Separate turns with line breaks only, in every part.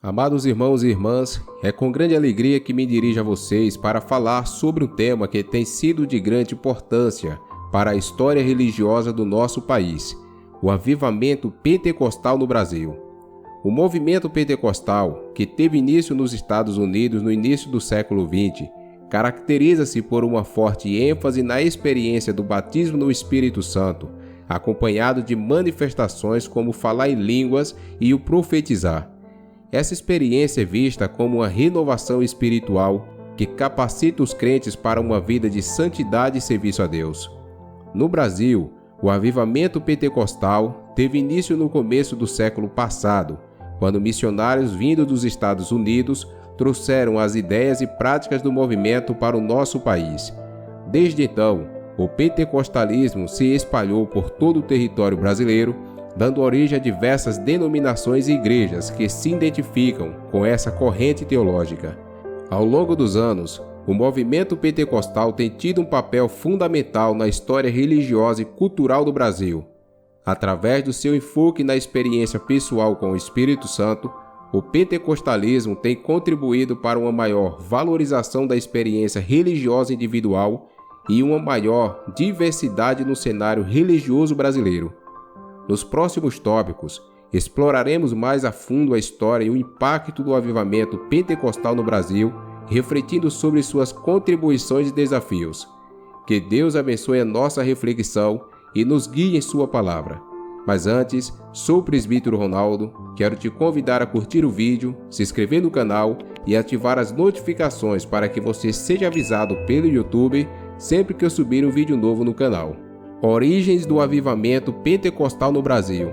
Amados irmãos e irmãs, é com grande alegria que me dirijo a vocês para falar sobre um tema que tem sido de grande importância para a história religiosa do nosso país, o avivamento pentecostal no Brasil. O movimento pentecostal, que teve início nos Estados Unidos no início do século XX, caracteriza-se por uma forte ênfase na experiência do batismo no Espírito Santo, acompanhado de manifestações como falar em línguas e o profetizar. Essa experiência é vista como uma renovação espiritual que capacita os crentes para uma vida de santidade e serviço a Deus. No Brasil, o avivamento pentecostal teve início no começo do século passado, quando missionários vindos dos Estados Unidos trouxeram as ideias e práticas do movimento para o nosso país. Desde então, o pentecostalismo se espalhou por todo o território brasileiro, dando origem a diversas denominações e igrejas que se identificam com essa corrente teológica. Ao longo dos anos, o movimento pentecostal tem tido um papel fundamental na história religiosa e cultural do Brasil. Através do seu enfoque na experiência pessoal com o Espírito Santo, o pentecostalismo tem contribuído para uma maior valorização da experiência religiosa individual e uma maior diversidade no cenário religioso brasileiro. Nos próximos tópicos, exploraremos mais a fundo a história e o impacto do avivamento pentecostal no Brasil, refletindo sobre suas contribuições e desafios. Que Deus abençoe a nossa reflexão e nos guie em sua palavra. Mas antes, sou o presbítero Ronaldo, quero te convidar a curtir o vídeo, se inscrever no canal e ativar as notificações para que você seja avisado pelo YouTube sempre que eu subir um vídeo novo no canal. Origens do avivamento pentecostal no Brasil.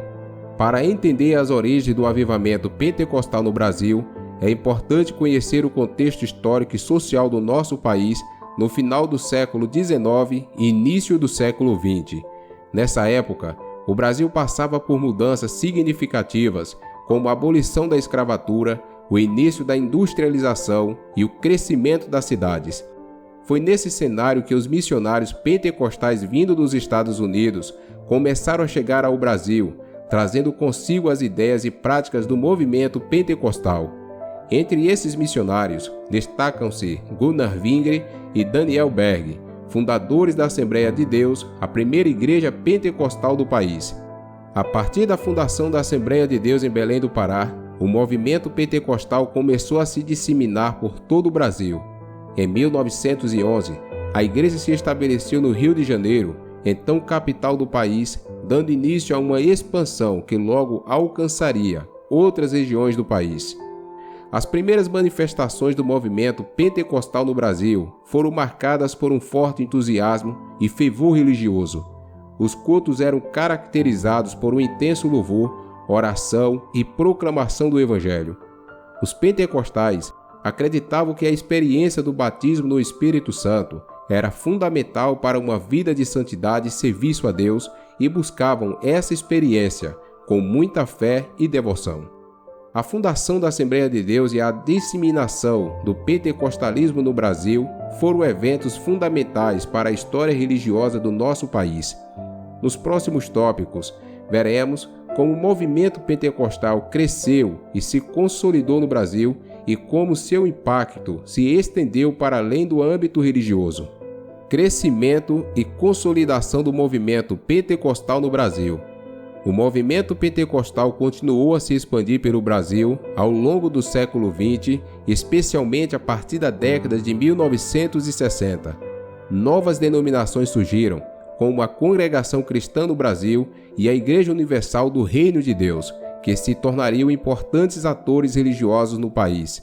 Para entender as origens do avivamento pentecostal no Brasil, é importante conhecer o contexto histórico e social do nosso país no final do século XIX e início do século XX. Nessa época, o Brasil passava por mudanças significativas, como a abolição da escravatura, o início da industrialização e o crescimento das cidades. Foi nesse cenário que os missionários pentecostais vindos dos Estados Unidos começaram a chegar ao Brasil, trazendo consigo as ideias e práticas do movimento pentecostal. Entre esses missionários, destacam-se Gunnar Wingre e Daniel Berg, fundadores da Assembleia de Deus, a primeira igreja pentecostal do país. A partir da fundação da Assembleia de Deus em Belém do Pará, o movimento pentecostal começou a se disseminar por todo o Brasil. Em 1911, a igreja se estabeleceu no Rio de Janeiro, então capital do país, dando início a uma expansão que logo alcançaria outras regiões do país. As primeiras manifestações do movimento pentecostal no Brasil foram marcadas por um forte entusiasmo e fervor religioso. Os cultos eram caracterizados por um intenso louvor, oração e proclamação do Evangelho. Os pentecostais acreditavam que a experiência do batismo no Espírito Santo era fundamental para uma vida de santidade e serviço a Deus e buscavam essa experiência com muita fé e devoção. A fundação da Assembleia de Deus e a disseminação do pentecostalismo no Brasil foram eventos fundamentais para a história religiosa do nosso país. Nos próximos tópicos, veremos como o movimento pentecostal cresceu e se consolidou no Brasil e como seu impacto se estendeu para além do âmbito religioso. Crescimento e consolidação do movimento pentecostal no Brasil. O movimento pentecostal continuou a se expandir pelo Brasil ao longo do século XX, especialmente a partir da década de 1960. Novas denominações surgiram, como a Congregação Cristã no Brasil e a Igreja Universal do Reino de Deus, que se tornariam importantes atores religiosos no país.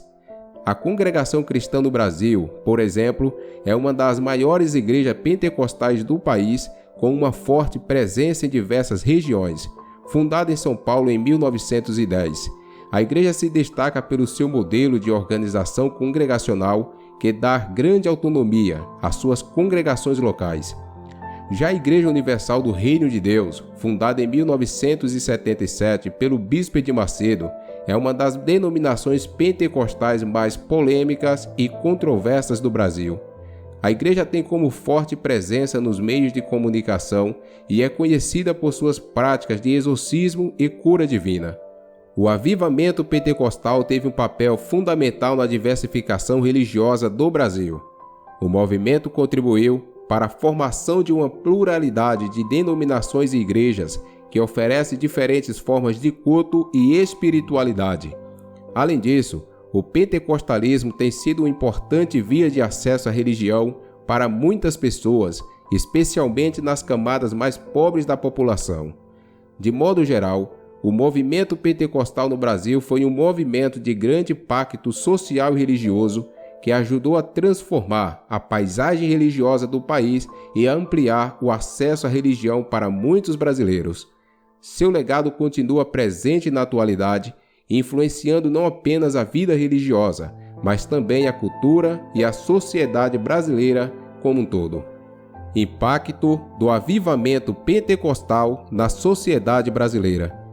A Congregação Cristã no Brasil, por exemplo, é uma das maiores igrejas pentecostais do país, com uma forte presença em diversas regiões. Fundada em São Paulo em 1910, a igreja se destaca pelo seu modelo de organização congregacional que dá grande autonomia às suas congregações locais. Já a Igreja Universal do Reino de Deus, fundada em 1977 pelo Bispo de Macedo, é uma das denominações pentecostais mais polêmicas e controversas do Brasil. A igreja tem como forte presença nos meios de comunicação e é conhecida por suas práticas de exorcismo e cura divina. O avivamento pentecostal teve um papel fundamental na diversificação religiosa do Brasil. O movimento contribuiu para a formação de uma pluralidade de denominações e igrejas que oferecem diferentes formas de culto e espiritualidade. Além disso, o pentecostalismo tem sido uma importante via de acesso à religião para muitas pessoas, especialmente nas camadas mais pobres da população. De modo geral, o movimento pentecostal no Brasil foi um movimento de grande impacto social e religioso que ajudou a transformar a paisagem religiosa do país e a ampliar o acesso à religião para muitos brasileiros. Seu legado continua presente na atualidade, influenciando não apenas a vida religiosa, mas também a cultura e a sociedade brasileira como um todo. Impacto do avivamento pentecostal na sociedade brasileira.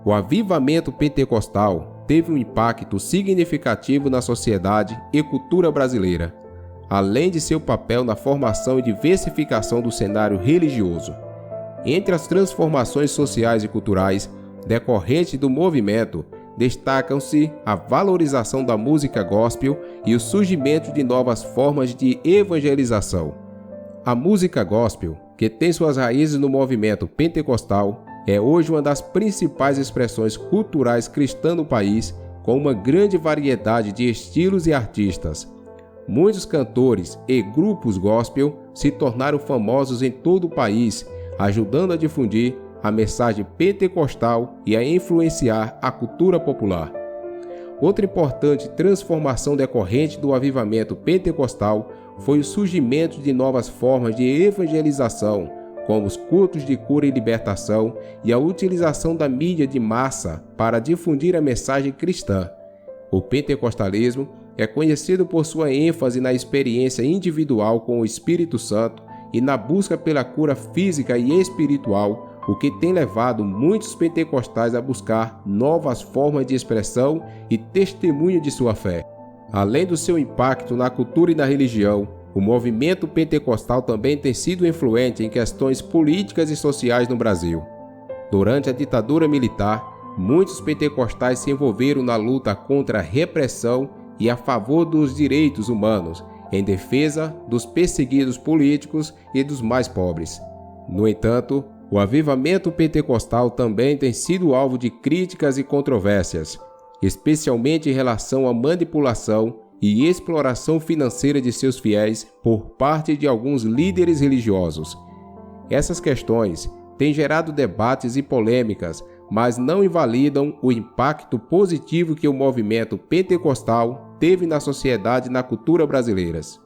O avivamento pentecostal teve um impacto significativo na sociedade e cultura brasileira, além de seu papel na formação e diversificação do cenário religioso. Entre as transformações sociais e culturais decorrentes do movimento, destacam-se a valorização da música gospel e o surgimento de novas formas de evangelização. A música gospel, que tem suas raízes no movimento pentecostal, é hoje uma das principais expressões culturais cristãs no país, com uma grande variedade de estilos e artistas. Muitos cantores e grupos gospel se tornaram famosos em todo o país, ajudando a difundir a mensagem pentecostal e a influenciar a cultura popular. Outra importante transformação decorrente do avivamento pentecostal foi o surgimento de novas formas de evangelização, como os cultos de cura e libertação e a utilização da mídia de massa para difundir a mensagem cristã. O pentecostalismo é conhecido por sua ênfase na experiência individual com o Espírito Santo e na busca pela cura física e espiritual, o que tem levado muitos pentecostais a buscar novas formas de expressão e testemunho de sua fé. Além do seu impacto na cultura e na religião, o movimento pentecostal também tem sido influente em questões políticas e sociais no Brasil. Durante a ditadura militar, muitos pentecostais se envolveram na luta contra a repressão e a favor dos direitos humanos, em defesa dos perseguidos políticos e dos mais pobres. No entanto, o avivamento pentecostal também tem sido alvo de críticas e controvérsias, especialmente em relação à manipulação e exploração financeira de seus fiéis por parte de alguns líderes religiosos. Essas questões têm gerado debates e polêmicas, mas não invalidam o impacto positivo que o movimento pentecostal teve na sociedade e na cultura brasileiras.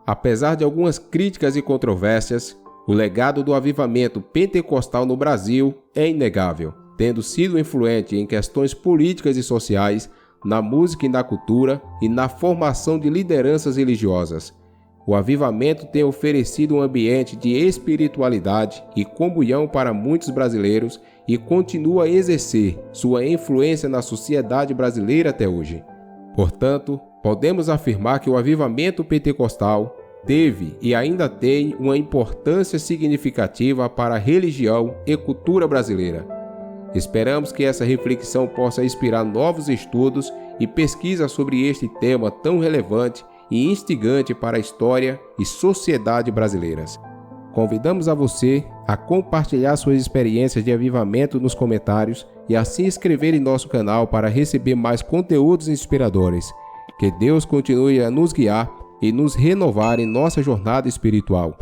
Apesar de algumas críticas e controvérsias, o legado do avivamento pentecostal no Brasil é inegável, tendo sido influente em questões políticas e sociais, na música e na cultura e na formação de lideranças religiosas. O avivamento tem oferecido um ambiente de espiritualidade e comunhão para muitos brasileiros e continua a exercer sua influência na sociedade brasileira até hoje. Portanto, podemos afirmar que o avivamento pentecostal teve e ainda tem uma importância significativa para a religião e cultura brasileira. Esperamos que essa reflexão possa inspirar novos estudos e pesquisas sobre este tema tão relevante e instigante para a história e sociedade brasileiras. Convidamos a você a compartilhar suas experiências de avivamento nos comentários e a se inscrever em nosso canal para receber mais conteúdos inspiradores. Que Deus continue a nos guiar e nos renovar em nossa jornada espiritual.